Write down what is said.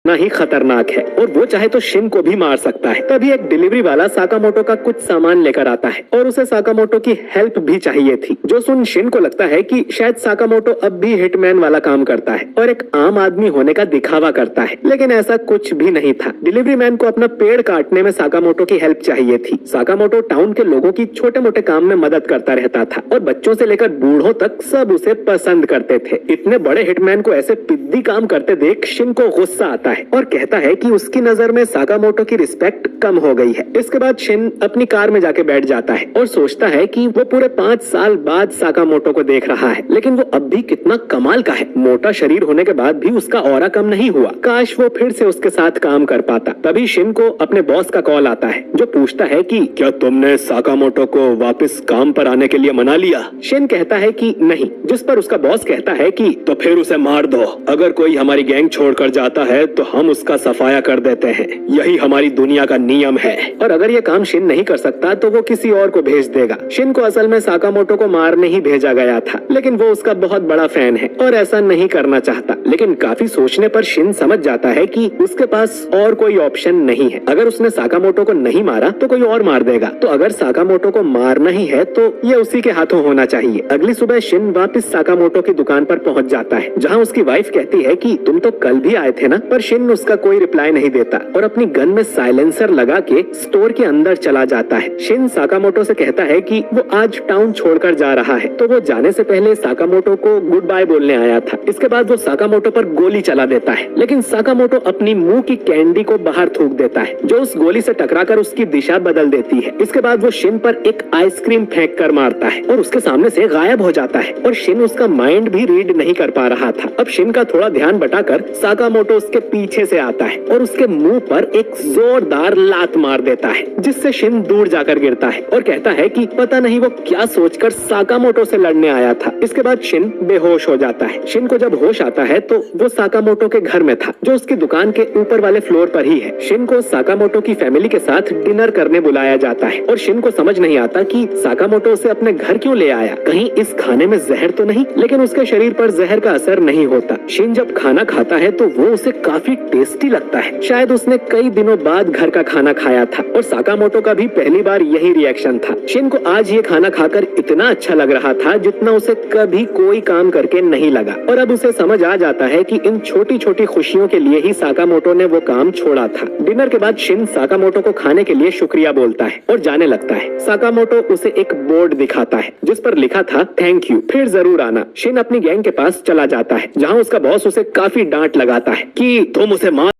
ना ही खतरनाक है और वो चाहे तो शिन को भी मार सकता है। तभी एक डिलीवरी वाला साकामोटो का कुछ सामान लेकर आता है और उसे साकामोटो की हेल्प भी चाहिए थी। जो सुन शिन को लगता है कि शायद साकामोटो अब भी हिटमैन वाला काम करता है और एक आम आदमी होने का दिखावा करता है, लेकिन ऐसा कुछ भी नहीं था। डिलीवरी मैन को अपना पेड़ काटने में साकामोटो की हेल्प चाहिए थी। साकामोटो टाउन के लोगों की छोटे मोटे काम में मदद करता रहता था और बच्चों से लेकर बूढ़ों तक सब उसे पसंद करते थे। इतने बड़े हिटमैन को ऐसे पिद्दी काम करते देख शिन को गुस्सा आता है और कहता है कि उसकी नजर में साकामोटो की रिस्पेक्ट कम हो गई है। इसके बाद शिन अपनी कार में जाके बैठ जाता है और सोचता है कि वो पूरे 5 साल बाद साकामोटो को देख रहा है, लेकिन वो अब भी कितना कमाल का है। मोटा शरीर होने के बाद भी उसका ऑरा कम नहीं हुआ। काश वो फिर से उसके साथ काम कर पाता। तभी शिन को अपने बॉस का कॉल आता है जो पूछता है कि क्या तुमने साकामोटो को वापस काम पर आने के लिए मना लिया? शिन कहता है कि नहीं, जिस पर उसका बॉस कहता है कि तो फिर उसे मार दो। अगर कोई हमारी गैंग छोड़कर जाता है तो हम उसका सफाया कर देते हैं। यही हमारी दुनिया का नियम है। और अगर ये काम शिन नहीं कर सकता तो वो किसी और को भेज देगा। शिन को असल में साकामोटो को मारने ही भेजा गया था, लेकिन वो उसका बहुत बड़ा फैन है और ऐसा नहीं करना चाहता। लेकिन काफी सोचने पर शिन समझ जाता है कि उसके पास और कोई ऑप्शन नहीं है। अगर उसने साकामोटो को नहीं मारा तो कोई और मार देगा। तो अगर साकामोटो को मारना ही है तो ये उसी के हाथों होना चाहिए। अगली सुबह शिन वापस साकामोटो की दुकान पर पहुंच जाता है, जहां उसकी वाइफ कहती है कि तुम तो कल भी आए थे ना। पर शिन उसका कोई रिप्लाई नहीं देता और अपनी गन में साइलेंसर लगा के स्टोर के अंदर चला जाता है। शिन साकामोटो से कहता है कि वो आज टाउन छोड़कर जा रहा है, तो वो जाने से पहले साकामोटो को गुड बाय बोलने आया था। इसके बाद वो साकामोटो पर गोली चला देता है, लेकिन साकामोटो अपनी मुंह की कैंडी को बाहर थूक देता है, जो उस गोली से टकराकर उसकी दिशा बदल देती है। इसके बाद वो शिन पर एक आइसक्रीम फेंक कर मारता है और उसके सामने से गायब हो जाता है और शिन उसका माइंड भी रीड नहीं कर पा रहा था। अब शिन का थोड़ा ध्यान बटाकर साकामोटो उसके पीछे से आता है और उसके मुंह पर एक जोरदार लात मार देता है, जिससे शिन दूर जाकर गिरता है और कहता है कि पता नहीं वो क्या सोचकर साकामोटो से लड़ने आया था। इसके बाद शिन बेहोश हो जाता है। शिन को जब होश आता है तो वो साकामोटो के घर में था, जो उसकी दुकान के ऊपर वाले फ्लोर पर ही है। शिन को साकामोटो की फैमिली के साथ डिनर करने बुलाया जाता है और शिन को समझ नहीं आता कि साकामोटो उसे अपने घर क्यों ले आया। कहीं इस खाने में जहर तो नहीं? लेकिन उसके शरीर पर जहर का असर नहीं होता। शिन जब खाना खाता है तो वो उसे काफी टेस्टी लगता है। शायद उसने कई दिनों बाद घर का खाना खाया था और साकामोटो का भी पहली बार यही रिएक्शन था। शिन को आज ये खाना खाकर इतना अच्छा लग रहा था जितना उसे कभी कोई काम करके नहीं लगा। और अब उसे समझ आ जाता है कि इन छोटी छोटी खुशियों के लिए ही साकामोटो ने वो काम छोड़ा था। डिनर के बाद शिन साकामोटो को खाने के लिए शुक्रिया बोलता है और जाने लगता है। साकामोटो उसे एक बोर्ड दिखाता है जिस पर लिखा था थैंक यू, फिर जरूर आना। शिन अपनी गैंग के पास चला जाता है, जहाँ उसका बॉस उसे काफी डांट लगाता है कि तुम उसे मार